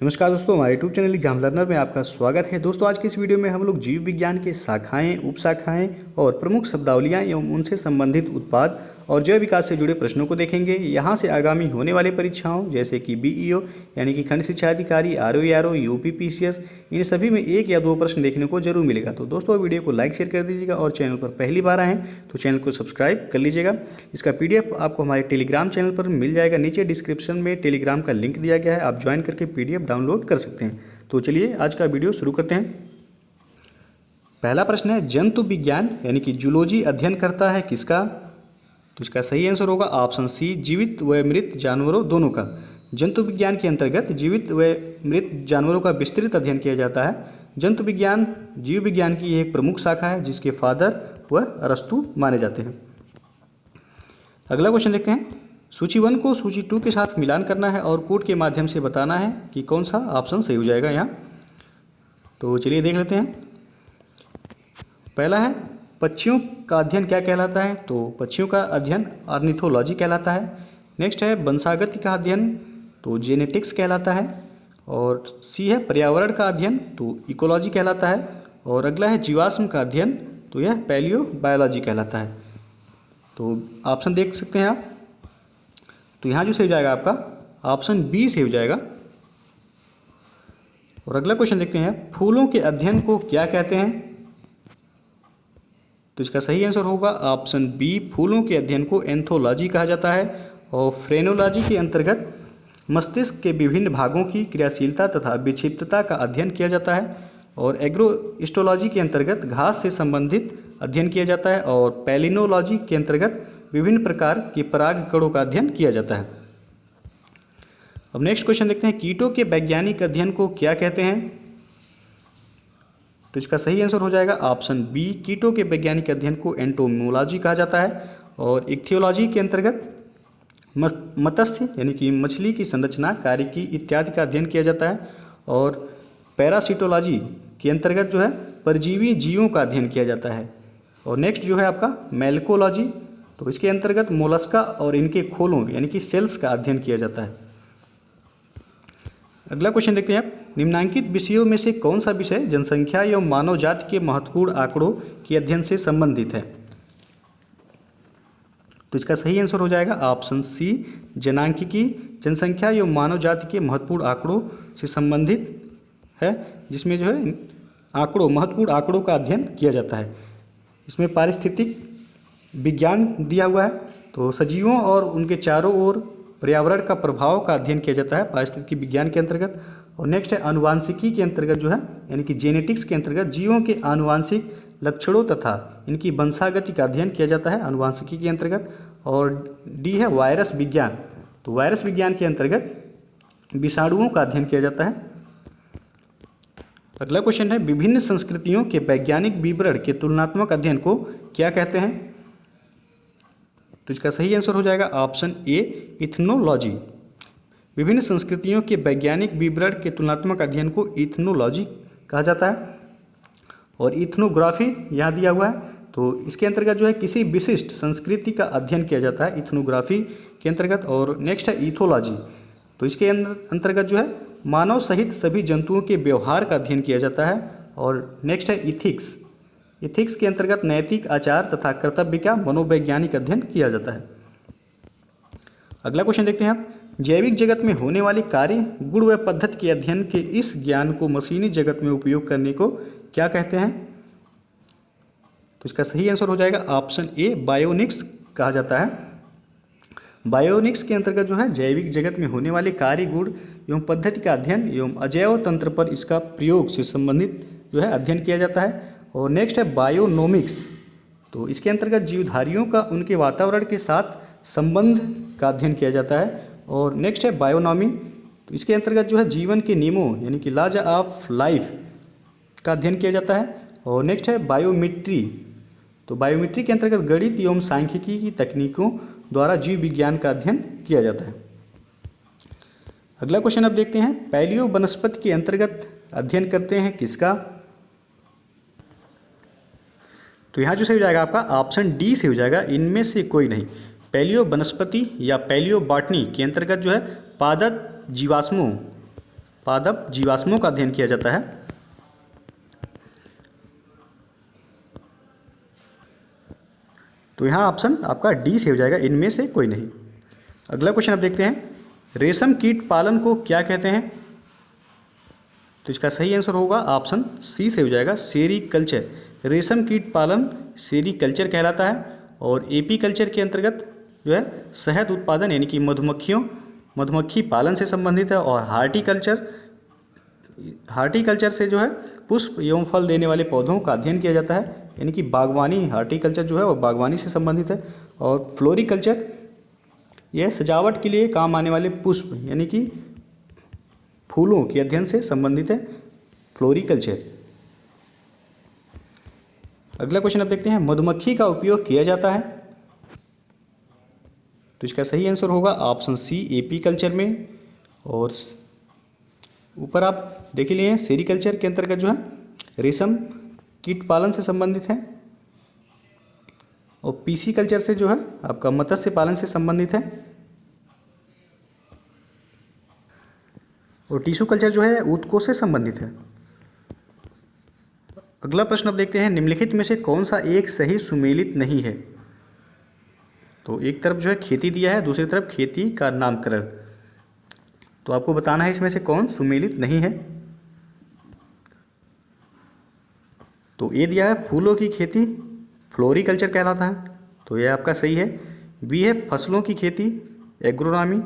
नमस्कार दोस्तों, हमारे यूट्यूब चैनल एग्जाम लर्नर में आपका स्वागत है। दोस्तों, आज की इस वीडियो में हम लोग जीव विज्ञान के शाखाएं, उपशाखाएं और प्रमुख शब्दावलियां एवं उनसे संबंधित उत्पाद और जैव विकास से जुड़े प्रश्नों को देखेंगे। यहां से आगामी होने वाले परीक्षाओं जैसे कि बीईओ यानी कि खंड शिक्षा अधिकारी, आरओ, यूपीपीसीएस, इन सभी में 1 या 2 प्रश्न देखने को जरूर मिलेगा। तो दोस्तों, वीडियो को लाइक शेयर कर दीजिएगा और चैनल पर पहली बार आए तो चैनल को सब्सक्राइब कर लीजिएगा। इसका पीडीएफ आपको हमारे टेलीग्राम चैनल पर मिल जाएगा। नीचे डिस्क्रिप्शन में टेलीग्राम का लिंक दिया गया है, आप ज्वाइन करके पीडीएफ डाउनलोड कर सकते हैं। तो चलिए आज का वीडियो शुरू करते हैं। पहला प्रश्न है, जंतु विज्ञान यानी कि जूलॉजी अध्ययन करता है किसका? तो इसका सही आंसर होगा ऑप्शन सी, जीवित व मृत जानवरों दोनों का। जंतु विज्ञान के अंतर्गत जीवित व मृत जानवरों का विस्तृत अध्ययन किया जाता है। जंतु विज्ञान जीव विज्ञान की एक प्रमुख शाखा है जिसके फादर व अरस्तु माने जाते हैं। अगला क्वेश्चन देखते हैं, सूची 1 को सूची 2 के साथ मिलान करना है और कोड के माध्यम से बताना है कि कौन सा ऑप्शन सही हो जाएगा यहाँ। तो चलिए देख लेते हैं। पहला है, पक्षियों का अध्ययन क्या कहलाता है? तो पक्षियों का अध्ययन ऑर्निथोलॉजी कहलाता है। नेक्स्ट है, वंशागति का अध्ययन तो जेनेटिक्स कहलाता है। और सी है, पर्यावरण का अध्ययन तो इकोलॉजी कहलाता है। और अगला है, जीवाश्म का अध्ययन तो यह पैलियो बायोलॉजी कहलाता है। तो ऑप्शन देख सकते हैं आप। तो यहाँ जो सही हो जाएगा आपका ऑप्शन बी सही हो जाएगा। और अगला क्वेश्चन देखते हैं, फूलों के अध्ययन को क्या कहते हैं? तो इसका सही आंसर होगा ऑप्शन बी, फूलों के अध्ययन को एंथोलॉजी कहा जाता है। और फ्रेनोलॉजी के अंतर्गत मस्तिष्क के विभिन्न भागों की क्रियाशीलता तथा विक्षिप्तता का अध्ययन किया जाता है। और एग्रोइस्टोलॉजी के अंतर्गत घास से संबंधित अध्ययन किया जाता है। और पैलिनोलॉजी के अंतर्गत विभिन्न प्रकार के पराग कणों का अध्ययन किया जाता है। अब नेक्स्ट क्वेश्चन देखते हैं, कीटों के वैज्ञानिक अध्ययन को क्या कहते हैं? तो इसका सही आंसर हो जाएगा ऑप्शन बी, कीटों के वैज्ञानिक अध्ययन को एंटोमोलॉजी कहा जाता है। और इक्थियोलॉजी के अंतर्गत मत्स्य यानी कि मछली की संरचना, कार्यकी इत्यादि का अध्ययन किया जाता है। और पैरासिटोलॉजी के अंतर्गत जो है परजीवी जीवों का अध्ययन किया जाता है। और नेक्स्ट जो है आपका मैल्कोलॉजी, तो इसके अंतर्गत मोलस्का और इनके खोलों यानी कि सेल्स का अध्ययन किया जाता है। अगला क्वेश्चन देखते हैं आप, निम्नांकित विषयों में से कौन सा विषय जनसंख्या एवं मानव जाति के महत्वपूर्ण आंकड़ों के अध्ययन से संबंधित है? तो इसका सही आंसर हो जाएगा ऑप्शन सी, जनांकिकी जनसंख्या एवं मानव जाति के महत्वपूर्ण आंकड़ों से संबंधित है, जिसमें जो है महत्वपूर्ण आंकड़ों का अध्ययन किया जाता है। इसमें पारिस्थितिक विज्ञान दिया हुआ है, तो सजीवों और उनके चारों ओर पर्यावरण का प्रभाव का अध्ययन किया जाता है पारिस्थितिकी विज्ञान के अंतर्गत। और नेक्स्ट है, आनुवांशिकी के अंतर्गत जो है यानी कि जेनेटिक्स के अंतर्गत जीवों के आनुवांशिक लक्षणों तथा इनकी वंशागति का अध्ययन किया जाता है आनुवांशिकी के अंतर्गत। और डी है, वायरस विज्ञान, तो वायरस विज्ञान के अंतर्गत विषाणुओं का अध्ययन किया जाता है। अगला क्वेश्चन है, विभिन्न संस्कृतियों के वैज्ञानिक विवरण के तुलनात्मक अध्ययन को क्या कहते हैं? तो इसका सही आंसर हो जाएगा ऑप्शन ए, इथनोलॉजी। विभिन्न संस्कृतियों के वैज्ञानिक विवरण के तुलनात्मक अध्ययन को इथनोलॉजी कहा जाता है। और इथनोग्राफी यहाँ दिया हुआ है, तो इसके अंतर्गत जो है किसी विशिष्ट संस्कृति का अध्ययन किया जाता है इथनोग्राफी के अंतर्गत। और नेक्स्ट है इथोलॉजी, तो इसके अंतर्गत जो है मानव सहित सभी जंतुओं के व्यवहार का अध्ययन किया जाता है। और नेक्स्ट है इथिक्स, इथिक्स के अंतर्गत नैतिक आचार तथा कर्तव्य का मनोवैज्ञानिक अध्ययन किया जाता है। अगला क्वेश्चन देखते हैं आप, जैविक जगत में होने वाले कार्य, गुण व पद्धति के अध्ययन के इस ज्ञान को मशीनी जगत में उपयोग करने को क्या कहते हैं? तो इसका सही आंसर हो जाएगा ऑप्शन ए, बायोनिक्स कहा जाता है। बायोनिक्स के अंतर्गत जो है जैविक जगत में होने वाले कार्य, गुण एवं पद्धति का अध्ययन एवं अजैव तंत्र पर इसका प्रयोग से संबंधित जो है अध्ययन किया जाता है। और नेक्स्ट है बायोनोमिक्स, तो इसके अंतर्गत जीवधारियों का उनके वातावरण के साथ संबंध का अध्ययन किया जाता है। और नेक्स्ट है बायोनॉमी, तो इसके अंतर्गत जो है जीवन के नियमों यानी कि लॉज ऑफ लाइफ का अध्ययन किया जाता है। और नेक्स्ट है बायोमेट्री, तो बायोमेट्री के अंतर्गत गणित एवं सांख्यिकी की तकनीकों द्वारा जीव विज्ञान का अध्ययन किया जाता है। अगला क्वेश्चन अब देखते हैं, पैलियो वनस्पति के अंतर्गत अध्ययन करते हैं किसका? तो यहाँ जो सही हो जाएगा आपका ऑप्शन डी से हो जाएगा, इनमें से कोई नहीं। पैलियो वनस्पति या पैलियो बॉटनी के अंतर्गत जो है पादप जीवाश्मों पादप जीवाश्मों का अध्ययन किया जाता है? तो यहाँ ऑप्शन आपका डी से हो जाएगा, इनमें से कोई नहीं। अगला क्वेश्चन आप देखते हैं, रेशम कीट पालन को क्या कहते हैं? तो इसका सही आंसर होगा ऑप्शन सी से हो जाएगा, सेरीकल्चर। रेशम कीट पालन सेरीकल्चर कहलाता है। और एपी कल्चर के अंतर्गत जो है शहद उत्पादन यानी कि मधुमक्खी पालन से संबंधित है। और हार्टिकल्चर से जो है पुष्प एवं फल देने वाले पौधों का अध्ययन किया जाता है, यानी कि बागवानी, हार्टिकल्चर जो है वो बागवानी से संबंधित है। और फ्लोरिकल्चर यह सजावट के लिए काम आने वाले पुष्प यानी कि फूलों के अध्ययन से संबंधित है, फ्लोरिकल्चर। अगला क्वेश्चन आप देखते हैं, मधुमक्खी का उपयोग किया जाता है? तो इसका सही आंसर होगा ऑप्शन सी, एपी कल्चर में। और ऊपर आप देख लिए हैं, सेरीकल्चर के अंतर्गत जो है रेशम कीट पालन से संबंधित है। और पीसी कल्चर से जो है आपका मत्स्य पालन से संबंधित है। और टिश्यू कल्चर जो है ऊतकों से संबंधित है। अगला प्रश्न आप देखते हैं, निम्नलिखित में से कौन सा एक सही सुमेलित नहीं है? तो एक तरफ जो है खेती दिया है, दूसरी तरफ खेती का नामकरण। तो आपको बताना है इसमें से कौन सुमेलित नहीं है। तो ए दिया है फूलों की खेती, फ्लोरिकल्चर कहलाता है, तो यह आपका सही है। बी है फसलों की खेती, एग्रोनॉमी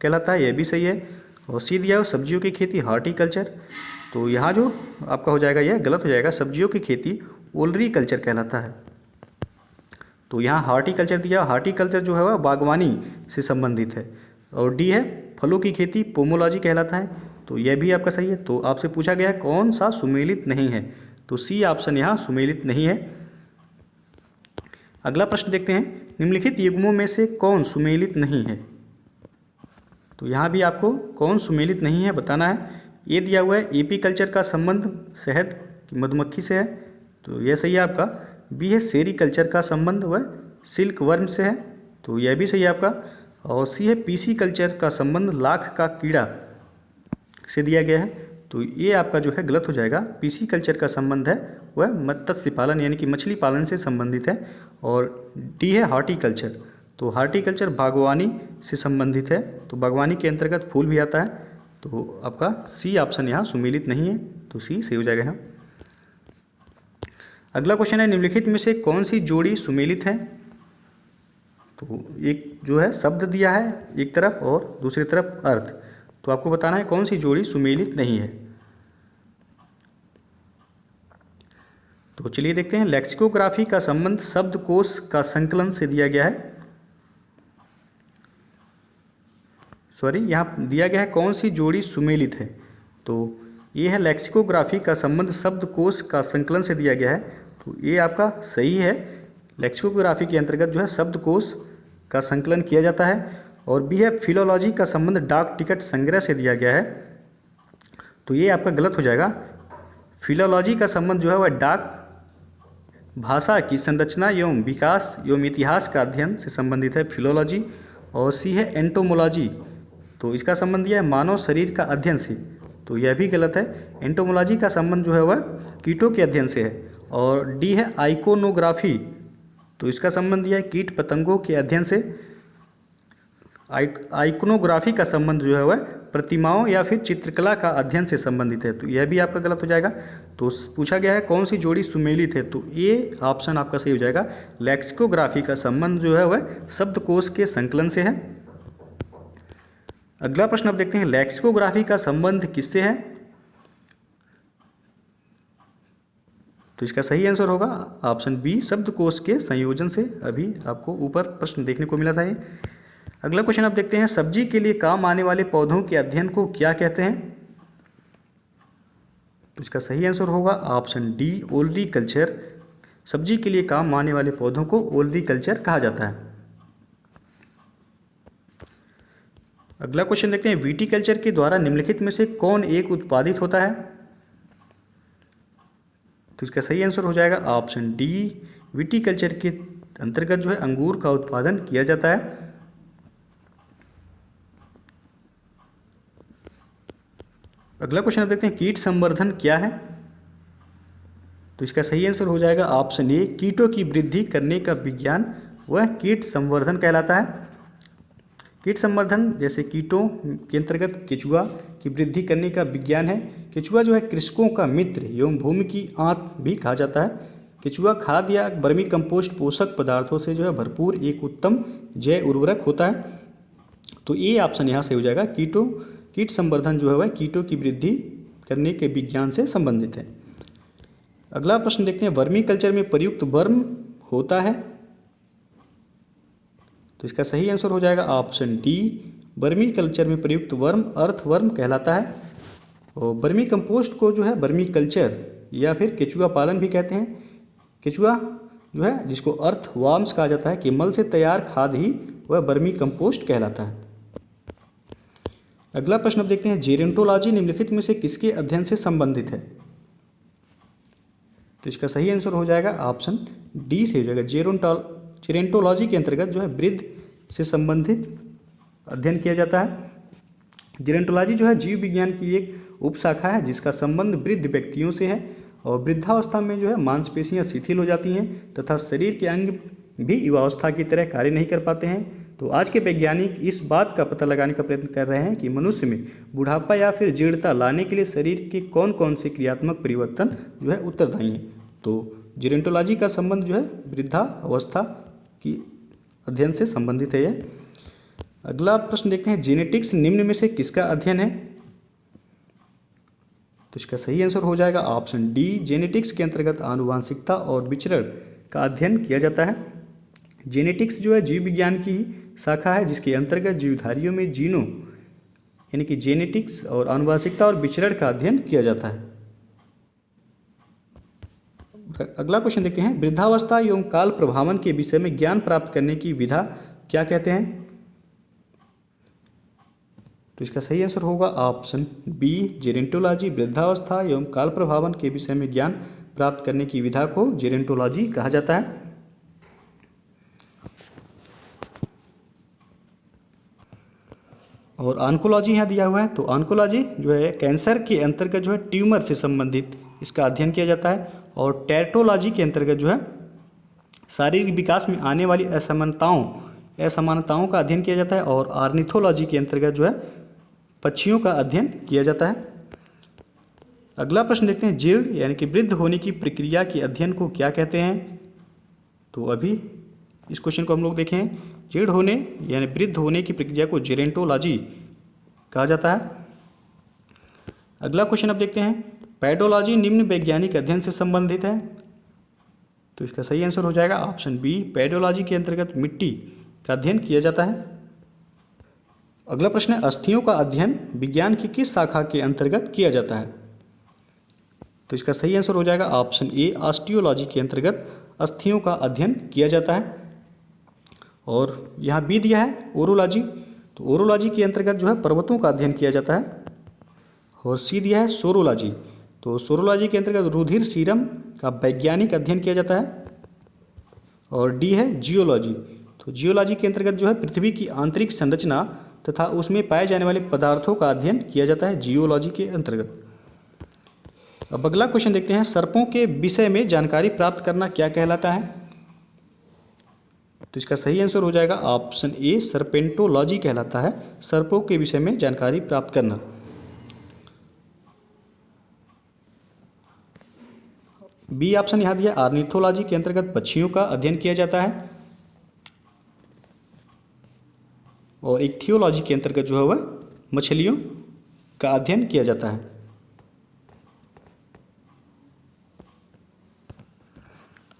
कहलाता है, यह भी सही है। और सी दिया है सब्जियों की खेती, हार्टिकल्चर। तो यहाँ जो आपका हो जाएगा यह गलत हो जाएगा, सब्जियों की खेती ओलरीकल्चर कहलाता है। तो यहाँ हार्टिकल्चर दिया, हार्टिकल्चर जो है वह बागवानी से संबंधित है। और डी है फलों की खेती, पोमोलॉजी कहलाता है, तो यह भी आपका सही है। तो आपसे पूछा गया है कौन सा सुमेलित नहीं है, तो सी ऑप्शन यहाँ सुमेलित नहीं है। अगला प्रश्न देखते हैं, निम्नलिखित युग्मों में से कौन सुमेलित नहीं है? तो यहाँ भी आपको कौन सुमेलित नहीं है बताना है। ये दिया हुआ है एपी कल्चर का संबंध शहद की मधुमक्खी से है, तो यह सही है आपका। बी है सेरीकल्चर का संबंध वह सिल्क वर्म से है, तो यह भी सही है आपका। और सी है पीसी कल्चर का संबंध लाख का कीड़ा से दिया गया है, तो ये आपका जो है गलत हो जाएगा। पीसी कल्चर का संबंध है वह मत्स्य पालन यानी कि मछली पालन से संबंधित है। और डी है हार्टिकल्चर, तो हार्टिकल्चर बागवानी से संबंधित है, तो बागवानी के अंतर्गत फूल भी आता है, तो आपका सी ऑप्शन यहाँ सुमेलित नहीं है, तो सी सही हो जाएगा यहाँ। अगला क्वेश्चन है, निम्नलिखित में से कौन सी जोड़ी सुमेलित है? तो एक जो है शब्द दिया है एक तरफ और दूसरी तरफ अर्थ, तो आपको बताना है कौन सी जोड़ी सुमेलित नहीं है। तो चलिए देखते हैं, लेक्सिकोग्राफी का संबंध शब्दकोश का संकलन से दिया गया है। यहाँ दिया गया है कौन सी जोड़ी सुमेलित है, तो ये है लेक्सिकोग्राफी का संबंध शब्दकोश का संकलन से दिया गया है, तो ये आपका सही है। लेक्सिकोग्राफी के अंतर्गत जो है शब्दकोश का संकलन किया जाता है। और बी है फिलोलॉजी का संबंध डाक टिकट संग्रह से दिया गया है, तो ये आपका गलत हो जाएगा। फिलोलॉजी का संबंध जो है वह डाक भाषा की संरचना एवं विकास एवं इतिहास का अध्ययन से संबंधित है, फिलोलॉजी। और सी है एंटोमोलॉजी, तो इसका संबंध यह है मानव शरीर का अध्ययन से, तो यह भी गलत है। एंटोमोलॉजी का संबंध जो है वह कीटों के अध्ययन से है। और डी है आइकोनोग्राफी, तो इसका संबंध यह है कीट पतंगों के अध्ययन से। आइकोनोग्राफी का संबंध जो है वह प्रतिमाओं या फिर चित्रकला का अध्ययन से संबंधित है, तो यह भी आपका गलत हो जाएगा। तो पूछा गया है कौन सी जोड़ी सुमेलित है, तो ये ऑप्शन आपका सही हो जाएगा। लेक्सिकोग्राफी का संबंध जो है वह शब्दकोश के संकलन से है। अगला प्रश्न आप देखते हैं, लेक्सिकोग्राफी का संबंध किससे है? तो इसका सही आंसर होगा ऑप्शन बी, शब्दकोश के संयोजन से। अभी आपको ऊपर प्रश्न देखने को मिला था ये। अगला क्वेश्चन आप देखते हैं, सब्जी के लिए काम आने वाले पौधों के अध्ययन को क्या कहते हैं? तो इसका सही आंसर होगा ऑप्शन डी, ओलरीकल्चर। सब्जी के लिए काम आने वाले पौधों को ओलरीकल्चर कहा जाता है। अगला क्वेश्चन देखते हैं, विटीकल्चर के द्वारा निम्नलिखित में से कौन एक उत्पादित होता है? तो इसका सही आंसर हो जाएगा ऑप्शन डी, विटीकल्चर के अंतर्गत जो है अंगूर का उत्पादन किया जाता है। अगला क्वेश्चन आप देखते हैं, कीट संवर्धन क्या है? तो इसका सही आंसर हो जाएगा ऑप्शन ए, कीटों की वृद्धि करने का विज्ञान वह कीट संवर्धन कहलाता है। कीट संवर्धन जैसे कीटों के अंतर्गत केचुआ की वृद्धि करने का विज्ञान है। केचुआ जो है कृषकों का मित्र एवं भूमि की आंत भी कहा जाता है। केचुआ खाद या वर्मी कंपोस्ट पोषक पदार्थों से जो है भरपूर एक उत्तम जैव उर्वरक होता है। तो ए ऑप्शन यहाँ से हो जाएगा, कीट संवर्धन जो है वह कीटों की वृद्धि करने के विज्ञान से संबंधित है। अगला प्रश्न देखते हैं, वर्मी कल्चर में प्रयुक्त वर्म होता है? तो इसका सही आंसर हो जाएगा ऑप्शन डी, वर्मी कल्चर में प्रयुक्त वर्म अर्थवर्म कहलाता है। और वर्मी कंपोस्ट को जो है वर्मी कल्चर या फिर केचुआ पालन भी कहते हैं। केचुआ जो है जिसको अर्थवर्म्स कहा जाता है कि मल से तैयार खाद ही वह वर्मी कंपोस्ट कहलाता है। अगला प्रश्न अब देखते हैं, जेरोंटोलॉजी निम्नलिखित में से किसके अध्ययन से संबंधित है? तो इसका सही आंसर हो जाएगा ऑप्शन डी से हो जाएगा, जेरोंटोलॉजी के अंतर्गत जो है वृद्ध से संबंधित अध्ययन किया जाता है। जेरोंटोलॉजी जो है जीव विज्ञान की एक उपशाखा है जिसका संबंध वृद्ध व्यक्तियों से है। और वृद्धावस्था में जो है मांसपेशियां शिथिल हो जाती हैं तथा शरीर के अंग भी युवावस्था की तरह कार्य नहीं कर पाते हैं। तो आज के वैज्ञानिक इस बात का पता लगाने का प्रयत्न कर रहे हैं कि मनुष्य में बुढ़ापा या फिर जीर्णता लाने के लिए शरीर के कौन कौन से क्रियात्मक परिवर्तन जो है उत्तरदायी हैं। तो जेरोंटोलॉजी का संबंध जो है वृद्धावस्था की अध्ययन से संबंधित है यह। अगला प्रश्न देखते हैं, जेनेटिक्स निम्न में से किसका अध्ययन है? तो इसका सही आंसर हो जाएगा ऑप्शन डी, जेनेटिक्स के अंतर्गत आनुवांशिकता और विचरण का अध्ययन किया जाता है। जेनेटिक्स जो है जीव विज्ञान की शाखा है जिसके अंतर्गत जीवधारियों में जीनों यानी कि जेनेटिक्स और आनुवांशिकता और विचरण का अध्ययन किया जाता है। अगला क्वेश्चन देखते हैं, वृद्धावस्था एवं काल प्रभावन के विषय में ज्ञान प्राप्त करने की विधा क्या कहते हैं? तो इसका सही आंसर होगा ऑप्शन बी, जेरोंटोलॉजी वृद्धावस्था एवं काल प्रभावन के विषय में ज्ञान प्राप्त करने की विधा को जेरोंटोलॉजी कहा जाता है। और ऑन्कोलॉजी यहाँ दिया हुआ है, तो ऑन्कोलॉजी जो है कैंसर के अंतर्गत जो है ट्यूमर से संबंधित इसका अध्ययन किया जाता है। और टेरोटोलॉजी के अंतर्गत जो है शारीरिक विकास में आने वाली असमानताओं का अध्ययन किया जाता है। और ऑर्निथोलॉजी के अंतर्गत जो है पक्षियों का अध्ययन किया जाता है। अगला प्रश्न देखते हैं, जीर्ण यानी कि वृद्ध होने की प्रक्रिया के अध्ययन को क्या कहते हैं? तो अभी इस क्वेश्चन को हम लोग देखें, जीर्ण होने यानी वृद्ध होने की प्रक्रिया को जेरोंटोलॉजी कहा जाता है। अगला क्वेश्चन अब देखते हैं, पेडोलॉजी निम्न वैज्ञानिक अध्ययन से संबंधित है? तो इसका सही आंसर हो जाएगा ऑप्शन बी, पेडोलॉजी के अंतर्गत मिट्टी का अध्ययन किया जाता है। अगला प्रश्न है, अस्थियों का अध्ययन विज्ञान की किस शाखा के अंतर्गत किया जाता है? तो इसका सही आंसर हो जाएगा ऑप्शन ए, ऑस्टियोलॉजी के अंतर्गत अस्थियों का अध्ययन किया जाता है। और यहाँ बी दिया है ओरोलॉजी, तो ओरोलॉजी के अंतर्गत जो है पर्वतों का अध्ययन किया जाता है। और सी दिया है सोरोलॉजी, तो सोरोलॉजी के अंतर्गत रुधिर सीरम का वैज्ञानिक अध्ययन किया जाता है। और डी है जियोलॉजी, तो जियोलॉजी के अंतर्गत जो है पृथ्वी की आंतरिक संरचना तथा उसमें पाए जाने वाले पदार्थों का अध्ययन किया जाता है जियोलॉजी के अंतर्गत। अब अगला क्वेश्चन देखते हैं, सर्पों के विषय में जानकारी प्राप्त करना क्या कहलाता है? तो इसका सही आंसर हो जाएगा ऑप्शन ए, सर्पेंटोलॉजी कहलाता है, सर्पों के विषय में जानकारी प्राप्त करना। बी ऑप्शन यहाँ दिया, ऑर्निथोलॉजी के अंतर्गत पक्षियों का अध्ययन किया जाता है। और इक्थियोलॉजी के अंतर्गत जो है वह मछलियों का अध्ययन किया जाता है।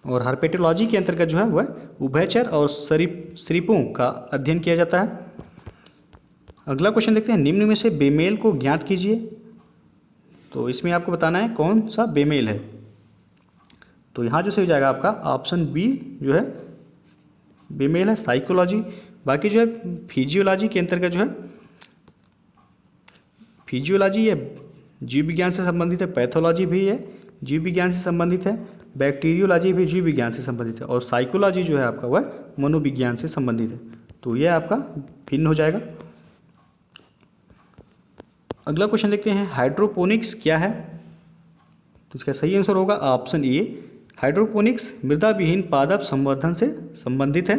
और हर्पेटोलॉजी के अंतर्गत जो है वह उभयचर और सरीपों का अध्ययन किया जाता है। अगला क्वेश्चन देखते हैं, निम्न में से बेमेल को ज्ञात कीजिए। तो इसमें आपको बताना है कौन सा बेमेल है। तो यहाँ जैसे हो जाएगा आपका ऑप्शन बी जो है बेमेल है, साइकोलॉजी। बाकी जो है फिजियोलॉजी के अंतर्गत जो है फिजियोलॉजी ये जीव विज्ञान से संबंधित है, पैथोलॉजी भी है जीव विज्ञान से संबंधित है, बैक्टीरियोलॉजी भी जीव विज्ञान से संबंधित है, और साइकोलॉजी जो है आपका वह मनोविज्ञान से संबंधित है। तो यह आपका भिन्न हो जाएगा। अगला क्वेश्चन देखते हैं, हाइड्रोपोनिक्स क्या है? तो इसका सही आंसर होगा ऑप्शन ए। हाइड्रोपोनिक्स मृदा विहीन पादप संवर्धन से संबंधित है।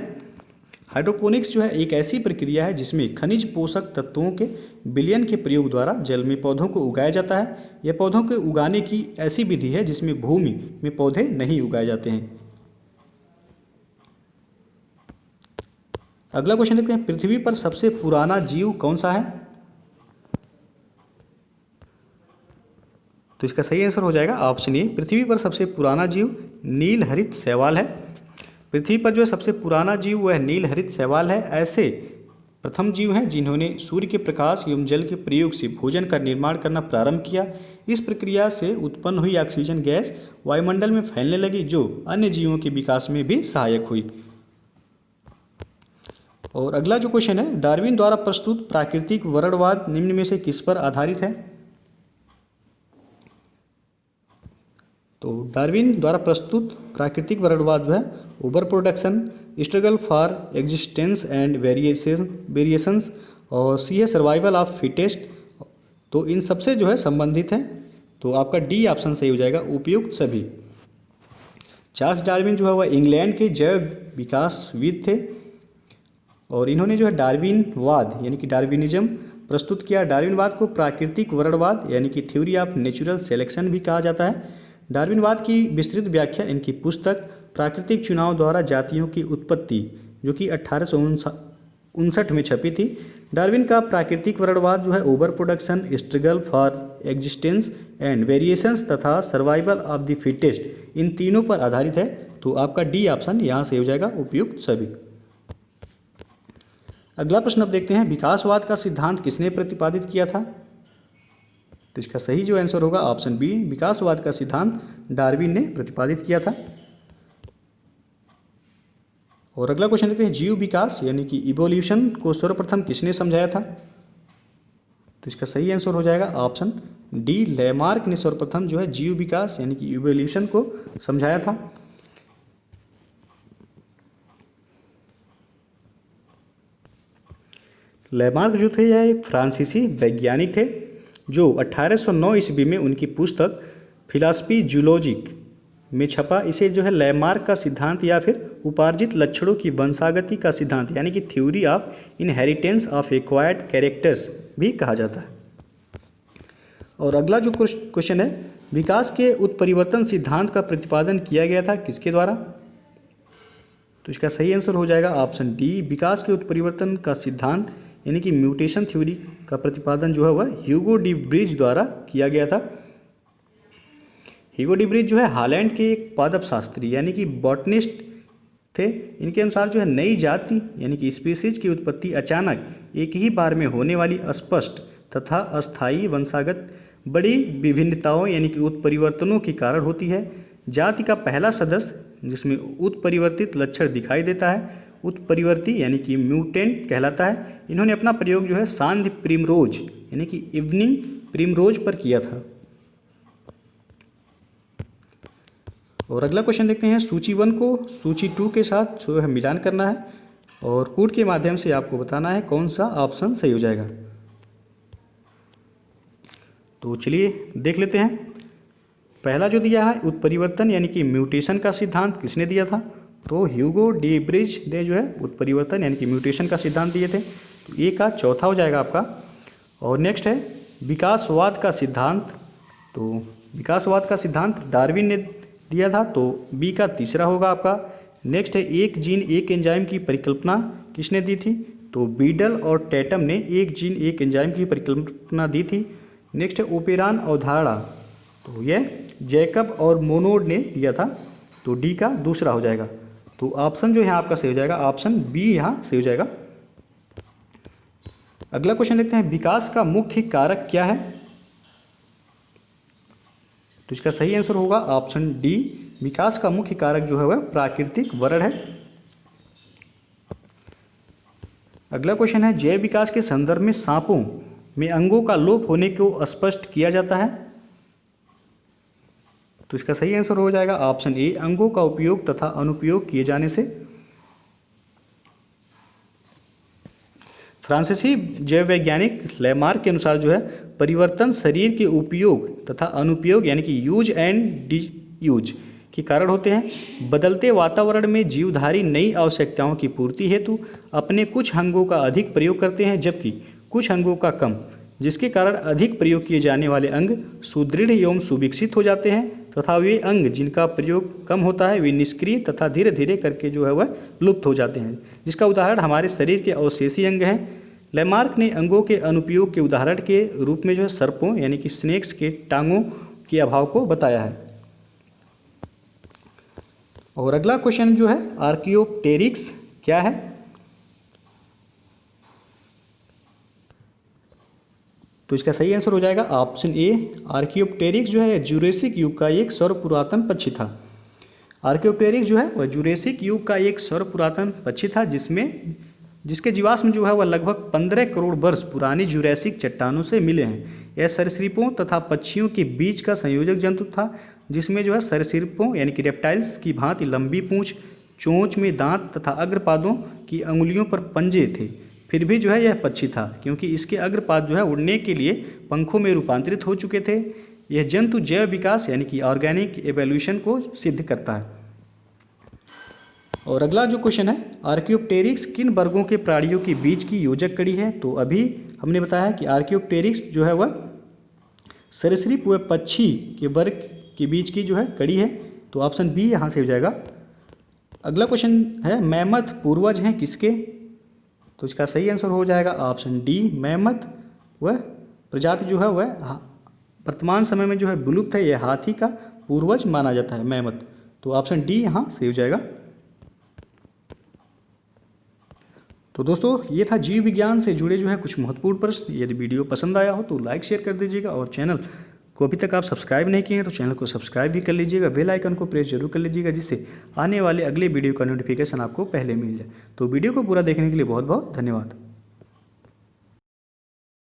हाइड्रोपोनिक्स जो है एक ऐसी प्रक्रिया है जिसमें खनिज पोषक तत्वों के विलयन के प्रयोग द्वारा जल में पौधों को उगाया जाता है। यह पौधों को उगाने की ऐसी विधि है जिसमें भूमि में पौधे नहीं उगाए जाते हैं। अगला क्वेश्चन देखते हैं, पृथ्वी पर सबसे पुराना जीव कौन सा है? तो इसका सही आंसर हो जाएगा ऑप्शन ए। पृथ्वी पर सबसे पुराना जीव नील हरित शैवाल है। पृथ्वी पर जो है सबसे पुराना जीव वह नील हरित शैवाल है। ऐसे प्रथम जीव हैं जिन्होंने सूर्य के प्रकाश एवं जल के प्रयोग से भोजन का निर्माण करना प्रारंभ किया। इस प्रक्रिया से उत्पन्न हुई ऑक्सीजन गैस वायुमंडल में फैलने लगी, जो अन्य जीवों के विकास में भी सहायक हुई। और अगला जो क्वेश्चन है, डार्विन द्वारा प्रस्तुत प्राकृतिक वर्णवाद निम्न में से किस पर आधारित है? तो डार्विन द्वारा प्रस्तुत प्राकृतिक वर्णवाद जो है over production, struggle for existence and variations और सी है सर्वाइवल ऑफ फिटेस्ट, तो इन सबसे जो है संबंधित है। तो आपका डी ऑप्शन सही हो जाएगा, उपयुक्त सभी। चार्ल्स डार्विन जो है वह इंग्लैंड के जैव विकासविद थे और इन्होंने जो है डार्विनवाद यानी कि डार्विनिज्म प्रस्तुत किया। डार्विनवाद को प्राकृतिक वर्णवाद यानी कि थ्योरी ऑफ नेचुरल सिलेक्शन भी कहा जाता है। डार्विनवाद की विस्तृत व्याख्या इनकी पुस्तक प्राकृतिक चुनाव द्वारा जातियों की उत्पत्ति, जो कि 1859 में छपी थी। डार्विन का प्राकृतिक वर्णवाद जो है over production, struggle for existence and variations तथा सर्वाइवल ऑफ द फिटेस्ट, इन तीनों पर आधारित है। तो आपका डी ऑप्शन यहाँ से हो जाएगा, उपयुक्त सभी। अगला प्रश्न अब देखते हैं, विकासवाद का सिद्धांत किसने प्रतिपादित किया था? तो इसका सही जो आंसर होगा ऑप्शन बी, विकासवाद का सिद्धांत डार्विन ने प्रतिपादित किया था। और अगला क्वेश्चन देखते हैं, जीव विकास यानी कि इवोल्यूशन को सर्वप्रथम किसने समझाया था? तो इसका सही आंसर हो जाएगा ऑप्शन डी, लैमार्क ने सर्वप्रथम जो है जीव विकास यानी कि इवोल्यूशन को समझाया था। लैमार्क जो थे यह एक फ्रांसीसी वैज्ञानिक थे जो 1809 ईस्वी में उनकी पुस्तक फिलॉसफी जूलॉजिक में छपा। इसे जो है लैमार्क का सिद्धांत या फिर उपार्जित लक्षणों की वंशागति का सिद्धांत यानी कि theory of inheritance of acquired characters भी कहा जाता है। और अगला जो क्वेश्चन है, विकास के उत्परिवर्तन सिद्धांत का प्रतिपादन किया गया था किसके द्वारा? तो इसका सही आंसर हो जाएगा ऑप्शन डी, विकास के उत्परिवर्तन का सिद्धांत यानी कि म्यूटेशन थ्योरी का प्रतिपादन जो है वह ह्यूगो डी ब्रिज द्वारा किया गया था। ह्यूगो डी ब्रिज जो है हॉलैंड के एक पादप शास्त्री यानी कि बॉटनिस्ट थे। इनके अनुसार जो है नई जाति यानी कि स्पीसीज की उत्पत्ति अचानक एक ही बार में होने वाली अस्पष्ट तथा अस्थायी वंशागत बड़ी विभिन्नताओं यानी कि उत्परिवर्तनों के कारण होती है। जाति का पहला सदस्य जिसमें उत्परिवर्तित लक्षण दिखाई देता है उत्परिवर्ती यानी कि म्यूटेंट कहलाता है। इन्होंने अपना प्रयोग जो है सांध्य प्रिमरोज यानी कि इवनिंग प्रिमरोज पर किया था। और अगला क्वेश्चन देखते हैं, सूची 1 को सूची 2 के साथ जो है मिलान करना है और कोड के माध्यम से आपको बताना है कौन सा ऑप्शन सही हो जाएगा। तो चलिए देख लेते हैं। पहला जो दिया है उत्परिवर्तन यानी कि म्यूटेशन का सिद्धांत किसने दिया था? तो ह्यूगो डी ब्रिज ने जो है उत्परिवर्तन यानी कि म्यूटेशन का सिद्धांत दिए थे। तो ए का चौथा हो जाएगा आपका। और नेक्स्ट है विकासवाद का सिद्धांत। तो विकासवाद का सिद्धांत डार्विन ने दिया था, तो बी का तीसरा होगा आपका। नेक्स्ट है एक जीन एक एंजाइम की परिकल्पना किसने दी थी? तो बीडल और टैटम ने एक जीन एक एंजाइम की परिकल्पना दी थी। नेक्स्ट है ओपेरान अवधारणा, तो यह जैकब और मोनोड ने दिया था। तो डी का दूसरा हो जाएगा। तो ऑप्शन जो है आपका सही हो जाएगा, ऑप्शन बी यहाँ सही हो जाएगा। अगला क्वेश्चन देखते हैं, विकास का मुख्य कारक क्या है? तो इसका सही आंसर होगा ऑप्शन डी, विकास का मुख्य कारक जो है वह प्राकृतिक वर्ण है। अगला क्वेश्चन है, जैव विकास के संदर्भ में सांपों में अंगों का लोप होने को स्पष्ट किया जाता है। तो इसका सही आंसर हो जाएगा ऑप्शन ए, अंगों का उपयोग तथा अनुपयोग किए जाने से। फ्रांसीसी जैव वैज्ञानिक लेमार्क के अनुसार जो है परिवर्तन शरीर के उपयोग तथा अनुपयोग यानी कि यूज एंड डी यूज के कारण होते हैं। बदलते वातावरण में जीवधारी नई आवश्यकताओं की पूर्ति हेतु अपने कुछ अंगों का अधिक प्रयोग करते हैं जबकि कुछ अंगों का कम, जिसके कारण अधिक प्रयोग किए जाने वाले अंग सुदृढ़ एवं सुविकसित हो जाते हैं तथा वे अंग जिनका प्रयोग कम होता है वे निष्क्रिय तथा धीरे धीरे करके जो है वह लुप्त हो जाते हैं, जिसका उदाहरण हमारे शरीर के अवशेषी अंग हैं। लेमार्क ने अंगों के अनुपयोग के उदाहरण के रूप में जो है सर्पों यानी कि स्नेक्स के टांगों के अभाव को बताया है। और अगला क्वेश्चन जो है आर्कियोप्टेरिक्स क्या है? तो इसका सही आंसर हो जाएगा ऑप्शन ए। आर्कियोप्टेरिक्स जो है जुरेसिक युग का एक सर्वपुरातन पक्षी था। आर्कियोप्टेरिक्स जो है वह जुरेसिक युग का एक सर्वपुरातन पक्षी था जिसके जीवाश्म जो है वह लगभग 15 करोड़ वर्ष पुरानी जुरैसिक चट्टानों से मिले हैं। यह सरीसृपों तथा पक्षियों के बीच का संयोजक जंतु था जिसमें जो है सरीसृपों यानी कि रेप्टाइल्स की भांति लंबी पूंछ, चोंच में दांत तथा अग्रपादों की अंगुलियों पर पंजे थे। फिर भी जो है यह पक्षी था क्योंकि इसके अग्रपाद जो है उड़ने के लिए पंखों में रूपांतरित हो चुके थे। यह जंतु जैव विकास यानी कि ऑर्गेनिक एवोल्यूशन को सिद्ध करता है। और अगला जो क्वेश्चन है आर्कियोप्टेरिक्स किन वर्गों के प्राणियों के बीच की योजक कड़ी है? तो अभी हमने बताया कि आर्कियोप्टेरिक्स जो है वह सरीसृप व पक्षी के वर्ग के बीच की जो है कड़ी है। तो ऑप्शन बी यहाँ से हो जाएगा। अगला क्वेश्चन है मैमथ पूर्वज हैं किसके? तो इसका सही आंसर हो जाएगा ऑप्शन डी। मैमथ वह प्रजाति जो है वह वर्तमान समय में जो है विलुप्त है। यह हाथी का पूर्वज माना जाता है मैमथ। तो ऑप्शन डी यहाँ सही हो जाएगा। तो दोस्तों ये था जीव विज्ञान से जुड़े जो है कुछ महत्वपूर्ण प्रश्न। यदि वीडियो पसंद आया हो तो लाइक शेयर कर दीजिएगा और चैनल को अभी तक आप सब्सक्राइब नहीं किए हैं तो चैनल को सब्सक्राइब भी कर लीजिएगा। बेल आइकन को प्रेस जरूर कर लीजिएगा जिससे आने वाले अगले वीडियो का नोटिफिकेशन आपको पहले मिल जाए। तो वीडियो को पूरा देखने के लिए बहुत बहुत धन्यवाद।